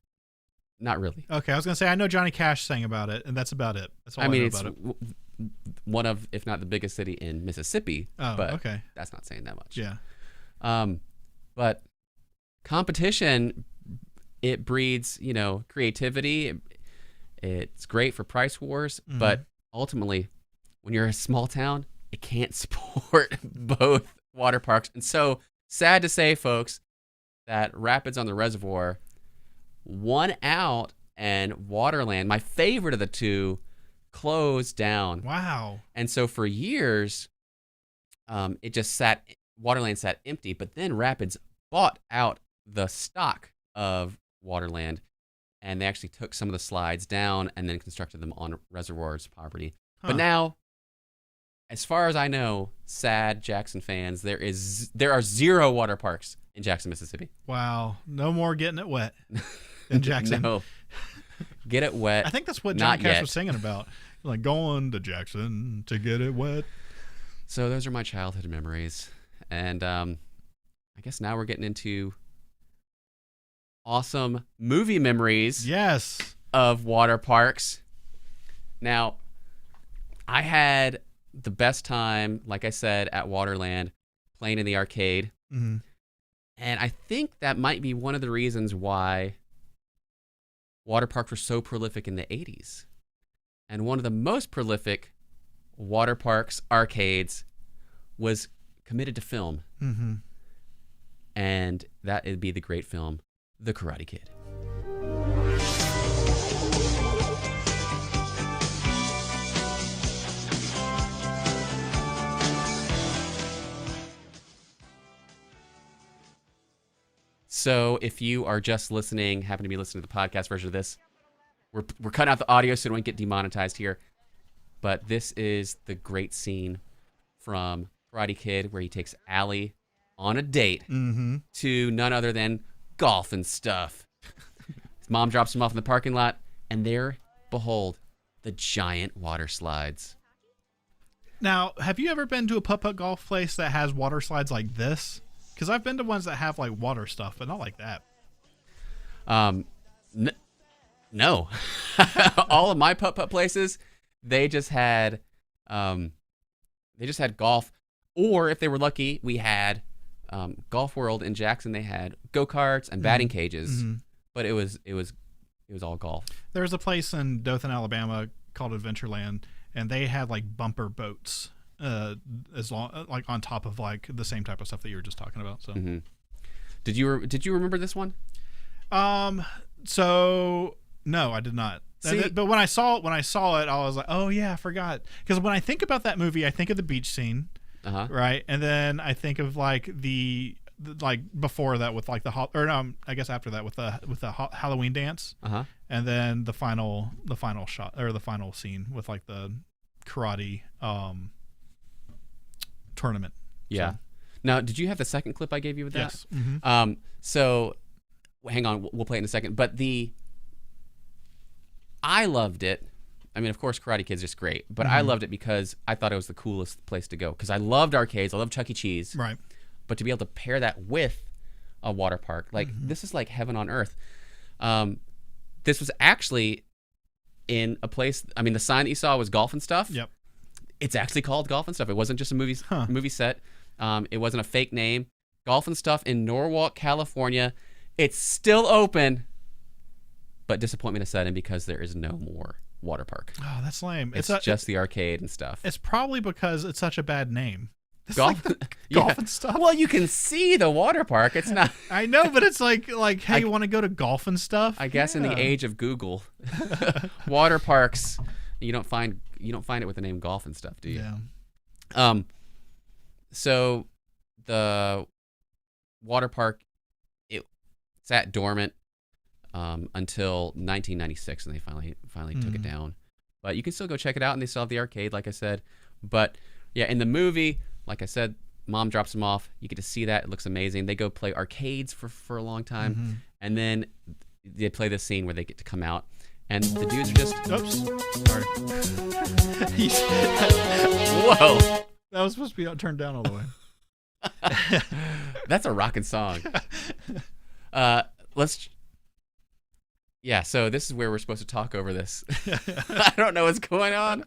Not really. Okay, I was gonna say I know Johnny Cash sang about it, and that's about it. That's all I know it's about it. one of, if not the biggest city in Mississippi. Oh, but okay. That's not saying that much. Yeah. But competition, it breeds, creativity. It's great for price wars, but ultimately, when you're a small town, it can't support both water parks. And so, sad to say, folks, that Rapids on the Reservoir won out, and Waterland, my favorite of the two, closed down. Wow. And so for years, Waterland sat empty, but then Rapids bought out the stock of Waterland, and they actually took some of the slides down and then constructed them on Reservoir's property. But now, as far as I know, sad Jackson fans, there are 0 water parks in Jackson, Mississippi. Wow. No more getting it wet in Jackson. No. Get it wet. I think that's what Johnny Not Cash yet. was singing about. Like, going to Jackson to get it wet. So those are my childhood memories. And I guess now we're getting into awesome movie memories. Yes. Of water parks. Now, I had the best time, like I said, at Waterland, playing in the arcade. Mm-hmm. And I think that might be one of the reasons why water parks were so prolific in the 80s. And one of the most prolific water parks, arcades, was committed to film. Mm-hmm. And that would be the great film, The Karate Kid. So if you are just listening, happen to be listening to the podcast version of this, we're cutting out the audio so it won't get demonetized here. But this is the great scene from Karate Kid where he takes Allie on a date to none other than golf and stuff. His mom drops him off in the parking lot, and there, behold, the giant water slides. Now, have you ever been to a putt-putt golf place that has water slides like this? Because I've been to ones that have like water stuff, but not like that. No. All of my putt-putt places, they just had golf. Or if they were lucky, we had Golf World in Jackson. They had go-karts and batting cages. But it was all golf. There was a place in Dothan, Alabama called Adventureland, and they had like bumper boats as long like on top of like the same type of stuff that you were just talking about. So Did you remember this one? So no, I did not. See, but when I saw it, I was like, oh yeah, I forgot. Because when I think about that movie, I think of the beach scene, right? And then I think of like the like before that with like I guess after that with the Halloween dance, and then the final shot or the final scene with like the karate tournament. Yeah. So. Now, did you have the second clip I gave you with that? Yes. So, hang on, we'll play it in a second. But I loved it. I mean, of course, Karate Kid's just great, but I loved it because I thought it was the coolest place to go. Because I loved arcades, I loved Chuck E. Cheese. Right. But to be able to pair that with a water park, like this is like heaven on earth. This was actually in a place. I mean, the sign that you saw was Golf and Stuff. Yep. It's actually called Golf and Stuff. It wasn't just a movie set. It wasn't a fake name. Golf and Stuff in Norwalk, California. It's still open, but disappointment is set in because there is no more water park. Oh, that's lame. It's just the arcade and stuff. It's probably because it's such a bad name. It's Golf, like Golf and Stuff. Well, you can see the water park. It's not. I know, but it's like, hey, you want to go to Golf and Stuff? I guess in the age of Google, water parks, you don't find it with the name Golf and Stuff, do you? Yeah. So the water park, it sat dormant until 1996, and they finally took it down. But you can still go check it out, and they still have the arcade, like I said. But yeah, in the movie, like I said, Mom drops them off. You get to see that. It looks amazing. They go play arcades for a long time, and then they play this scene where they get to come out, and the dudes are just... Oops. Sorry. Whoa. That was supposed to be turned down all the way. That's a rockin' song. So this is where we're supposed to talk over this. I don't know what's going on.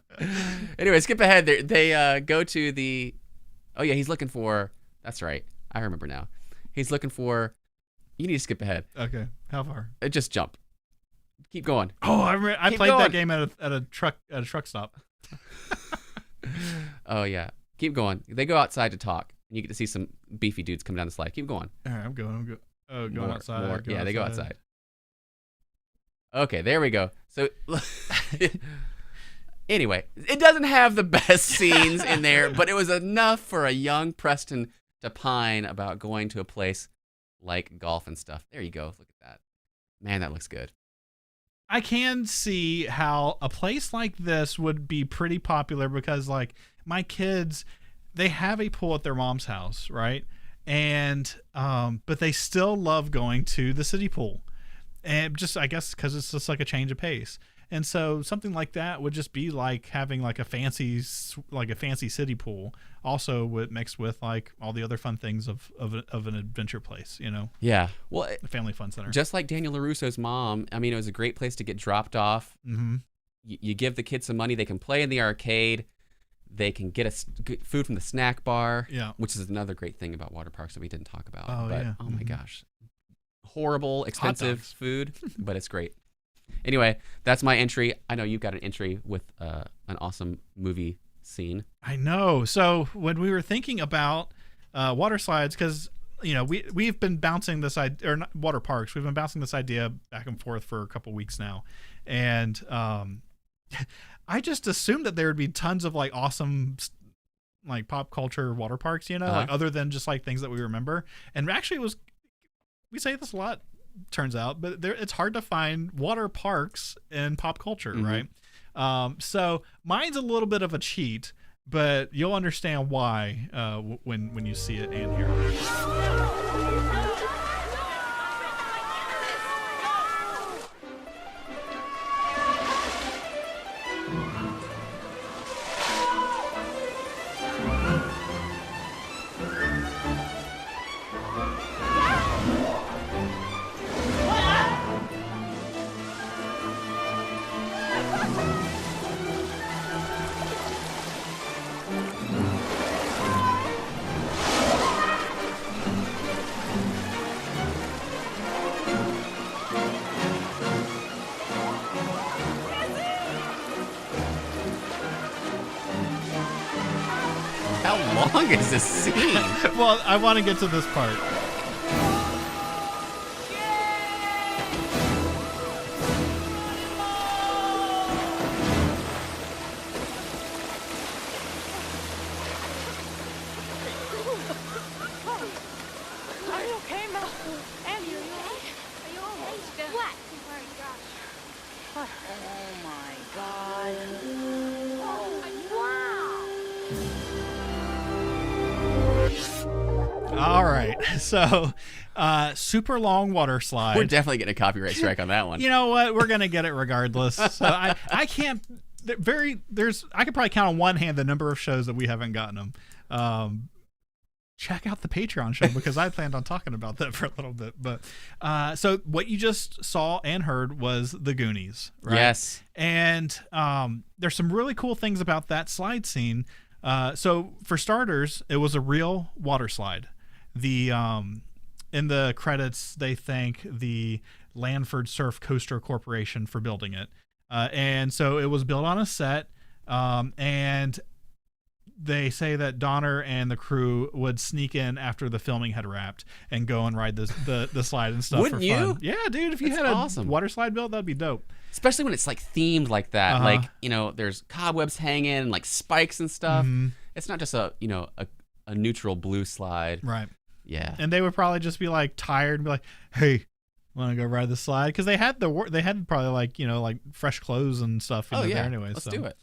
Anyway, skip ahead. They go to the... Oh, yeah, he's looking for... That's right. I remember now. He's looking for... You need to skip ahead. Okay. How far? Just jump. Keep going. Oh, I played that game at a truck stop. Oh, yeah. Keep going. They go outside to talk. And you get to see some beefy dudes come down the slide. Keep going. All right, I'm going. Oh, going outside. Yeah, they go outside. Okay, there we go. So, anyway, it doesn't have the best scenes in there, but it was enough for a young Preston to pine about going to a place like Golf and Stuff. There you go. Look at that. Man, that looks good. I can see how a place like this would be pretty popular because, like, my kids, they have a pool at their mom's house, right? And but they still love going to the city pool, and just, I guess, because it's just like a change of pace. And so something like that would just be like having like a fancy city pool, also mixed with like all the other fun things of an adventure place, you know? Yeah. Well, a family fun center. Just like Daniel LaRusso's mom, I mean, it was a great place to get dropped off. Mm-hmm. You give the kids some money, they can play in the arcade, they can get food from the snack bar, which is another great thing about water parks that we didn't talk about. Oh my gosh. Horrible, expensive food, but it's great. Anyway, that's my entry. I know you've got an entry with an awesome movie scene. I know. So when we were thinking about water slides, because we've been bouncing this idea, or not, water parks, we've been bouncing this idea back and forth for a couple weeks now, and I just assumed that there would be tons of like awesome like pop culture water parks, like other than just like things that we remember. And actually, we say this a lot, turns out, but it's hard to find water parks in pop culture, right? So mine's a little bit of a cheat, but you'll understand why when you see it and hear it. How long is this scene? Well, I want to get to this part. Are you okay, Mel? Andy, are you okay? Are you all right? What? Oh my God. Oh, wow. All right. So, super long water slide. We're definitely getting a copyright strike on that one. You know what? We're gonna get it regardless. So I can't. I could probably count on one hand the number of shows that we haven't gotten them. Check out the Patreon show because I planned on talking about that for a little bit. But so what you just saw and heard was the Goonies, right? Yes. And there's some really cool things about that slide scene. So for starters, it was a real water slide. The in the credits, they thank the Lanford Surf Coaster Corporation for building it. And so it was built on a set, and they say that Donner and the crew would sneak in after the filming had wrapped and go and ride the slide and stuff. Wouldn't for fun. you? Yeah, dude. If you That's had a awesome. water slide built, that'd be dope. Especially when it's like themed like that. Uh-huh. Like, there's cobwebs hanging and like spikes and stuff. Mm-hmm. It's not just a neutral blue slide. Right. Yeah. And they would probably just be like tired and be like, "Hey, want to go ride the slide?" Because they had probably like fresh clothes and stuff. Oh, yeah. There anyway. Let's so. do it.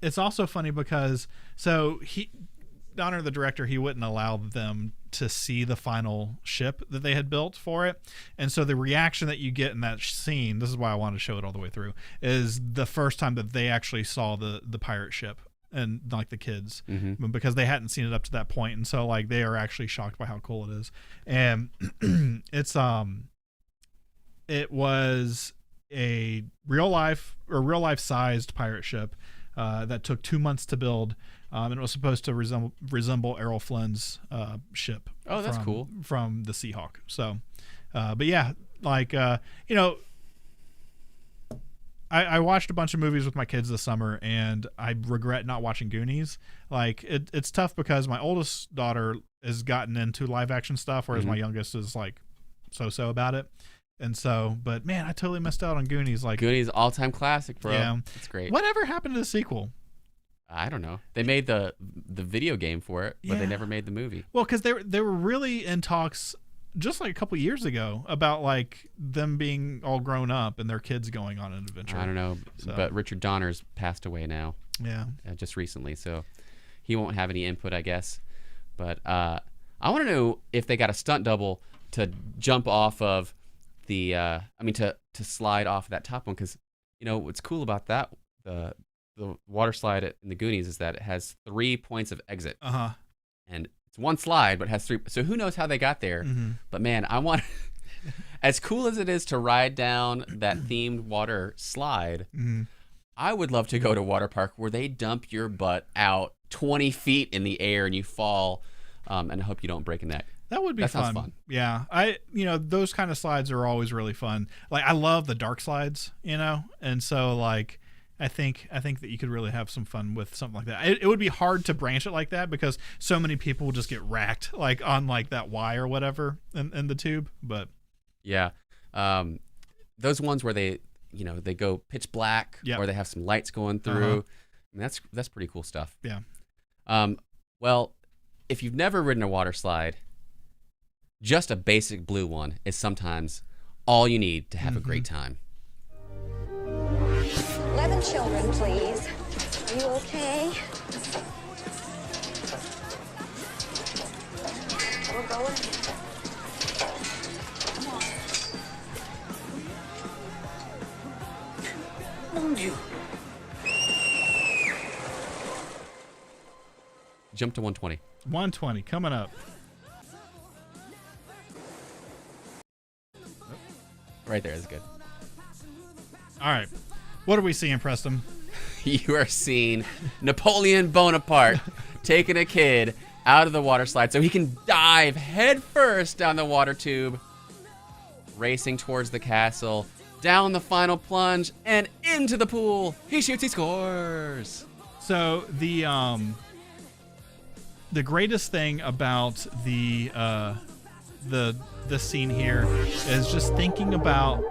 It's also funny because Donner, the director, he wouldn't allow them to see the final ship that they had built for it. And so the reaction that you get in that scene, this is why I wanted to show it all the way through, is the first time that they actually saw the pirate ship and like the kids, because they hadn't seen it up to that point. And so like they are actually shocked by how cool it is. And it was a real life sized pirate ship that took 2 months to build, and it was supposed to resemble Errol Flynn's ship. Oh, that's cool. From the Seahawk. So, but yeah, like I watched a bunch of movies with my kids this summer, and I regret not watching Goonies. Like it's tough because my oldest daughter has gotten into live action stuff, whereas my youngest is like so about it. And so, but man, I totally missed out on Goonies. Like Goonies all-time classic, bro. Yeah, it's great. Whatever happened to the sequel? I don't know. They made the video game for it, but they Yeah. never made the movie. Well, because they were really in talks just like a couple years ago about like them being all grown up and their kids going on an adventure. I don't know, So. but Richard Donner's passed away now. Yeah. Just recently, so he won't have any input, I guess. But I want to know if they got a stunt double to jump off of the to slide off of that top one, because what's cool about that the water slide in the Goonies is that it has 3 points of exit, and it's one slide but it has 3. So who knows how they got there? But man, I want as cool as it is to ride down that themed water slide, I would love to go to a water park where they dump your butt out 20 feet in the air and you fall, and I hope you don't break a neck. That would be That fun. sounds fun. Yeah. Those kind of slides are always really fun. Like I love the dark slides, and so like I think that you could really have some fun with something like that. It would be hard to branch it like that because so many people will just get racked like on like that Y or whatever in the tube. But yeah, those ones where they go pitch black, or they have some lights going through. I mean, that's pretty cool stuff. Yeah. Well, if you've never ridden a water slide, just a basic blue one is sometimes all you need to have a great time. 11 children, please. Are you okay? We're going. Mon Dieu. Jump to 120. 120 coming up. Right there is good. All right. What are we seeing, Preston? You are seeing Napoleon Bonaparte taking a kid out of the water slide so he can dive head first down the water tube, racing towards the castle, down the final plunge, and into the pool. He shoots, he scores. So the the greatest thing about the scene here is just thinking about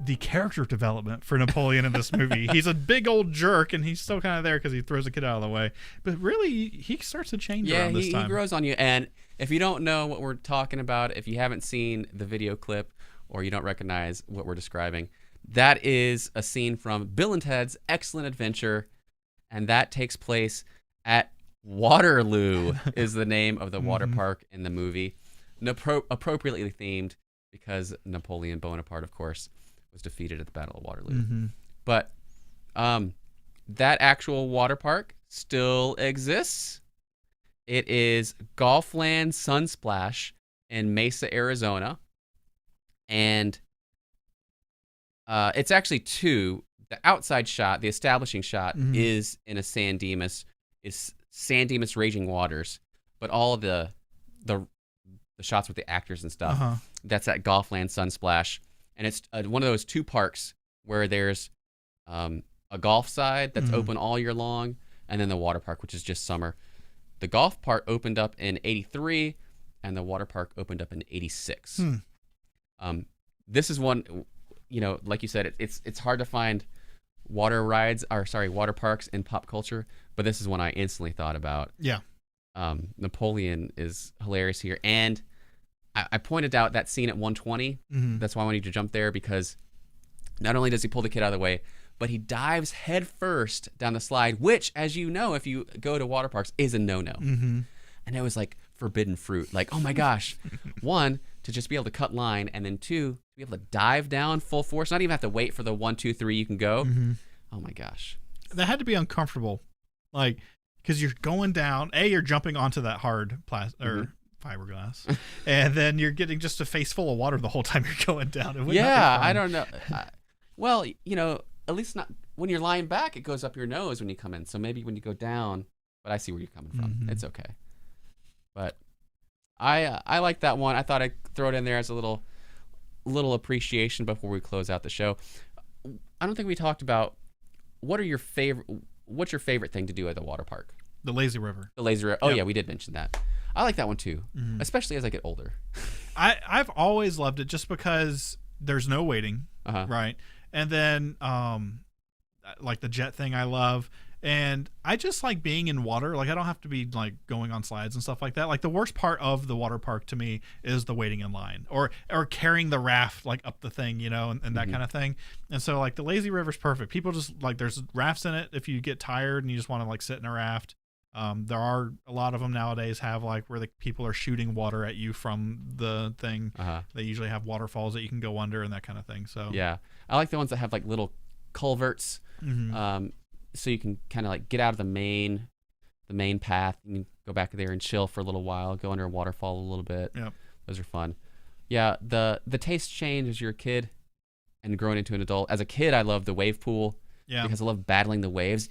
the character development for Napoleon in this movie. He's a big old jerk, and he's still kind of there because he throws a kid out of the way. But really, he starts to change around this time. He grows on you. And if you don't know what we're talking about, if you haven't seen the video clip or you don't recognize what we're describing, that is a scene from Bill and Ted's Excellent Adventure, and that takes place at Waterloo is the name of the water park in the movie. Appropriately themed because Napoleon Bonaparte, of course, was defeated at the Battle of Waterloo. But that actual water park still exists. It is Golfland Sunsplash in Mesa, Arizona. And it's actually two. The outside shot, the establishing shot, is in a San Dimas Raging Waters. But all of the shots with the actors and stuff, that's at Golfland Sunsplash. And it's one of those two parks where there's a golf side that's open all year long, and then the water park, which is just summer. The golf part opened up in ’83, and the water park opened up in '86. This is one, like you said, it's hard to find water parks in pop culture, but this is one I instantly thought about. Yeah. Napoleon is hilarious here, and I pointed out that scene at 120. That's why I wanted to jump there, because not only does he pull the kid out of the way, but he dives head first down the slide, which, as you know, if you go to water parks, is a no-no. And it was like forbidden fruit. Like, oh my gosh, one, to just be able to cut line, and then two, to be able to dive down full force, not even have to wait for the 1, 2, 3 you can go. Oh my gosh. That had to be uncomfortable. Like, because you're going down, you're jumping onto that hard fiberglass, and then you're getting just a face full of water the whole time you're going down. I don't know. Well, at least not when you're lying back, it goes up your nose when you come in. So maybe when you go down, but I see where you're coming from. It's okay. But I like that one. I thought I'd throw it in there as a little appreciation before we close out the show. I don't think we talked about what's your favorite thing to do at the water park? The lazy river. The lazy river. Oh yeah, we did mention that. I like that one too, especially as I get older. I've always loved it just because there's no waiting, right? And then like the jet thing I love. And I just like being in water. Like, I don't have to be like going on slides and stuff like that. Like, the worst part of the water park to me is the waiting in line or carrying the raft like up the thing, and that kind of thing. And so like the lazy river's perfect. People just like, there's rafts in it if you get tired and you just want to like sit in a raft. There are a lot of them nowadays have like where the people are shooting water at you from the thing. They usually have waterfalls that you can go under and that kind of thing. So yeah, I like the ones that have like little culverts. So you can kind of like get out of the main path and go back there and chill for a little while, go under a waterfall a little bit. Yep. Those are fun. Yeah, the taste change as you're a kid and growing into an adult. As a kid, I loved the wave pool because I love battling the waves.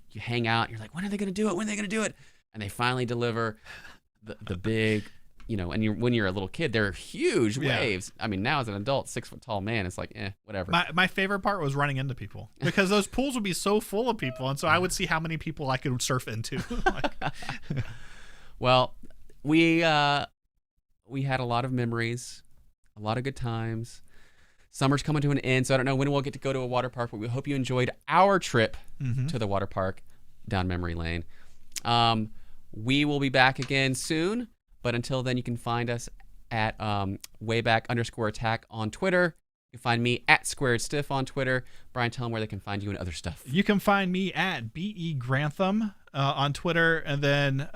You hang out, you're like, when are they going to do it? When are they going to do it? And they finally deliver the big, and when you're a little kid, they're huge waves. I mean, now as an adult, 6 foot tall man, it's like, whatever. My favorite part was running into people because those pools would be so full of people. And so I would see how many people I could surf into. Well, we had a lot of memories, a lot of good times. Summer's coming to an end, so I don't know when we'll get to go to a water park, but we hope you enjoyed our trip to the water park down memory lane. We will be back again soon. But until then, you can find us at Wayback_Attack on Twitter. You can find me at Squared Stiff on Twitter. Brian, tell them where they can find you and other stuff. You can find me at BE on Twitter. And then,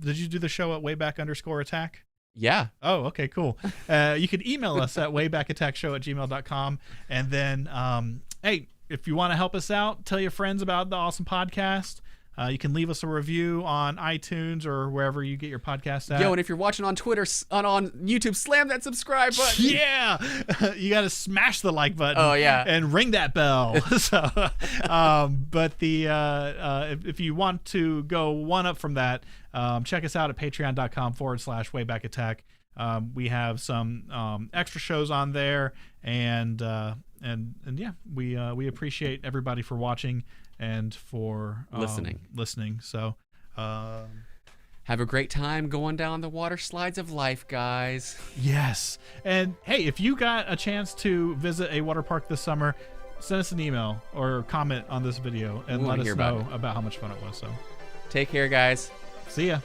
did you do the show at Wayback_Attack? Yeah. Oh, okay, cool. You can email us at waybackattackshow@gmail.com. And then, hey, if you want to help us out, tell your friends about the awesome podcast. You can leave us a review on iTunes or wherever you get your podcast at. Yo, and if you're watching on Twitter, on YouTube, slam that subscribe button. Yeah, you got to smash the like button. Oh yeah, and ring that bell. So, but if you want to go one up from that, check us out at patreon.com/waybackattack. We have some extra shows on there, and yeah, we appreciate everybody for watching and for listening. So, have Have a great time going down the water slides of life, guys. Yes. And hey, if you got a chance to visit a water park this summer, send us an email or comment on this video and let us know about how much fun it was. So take care, guys. See ya.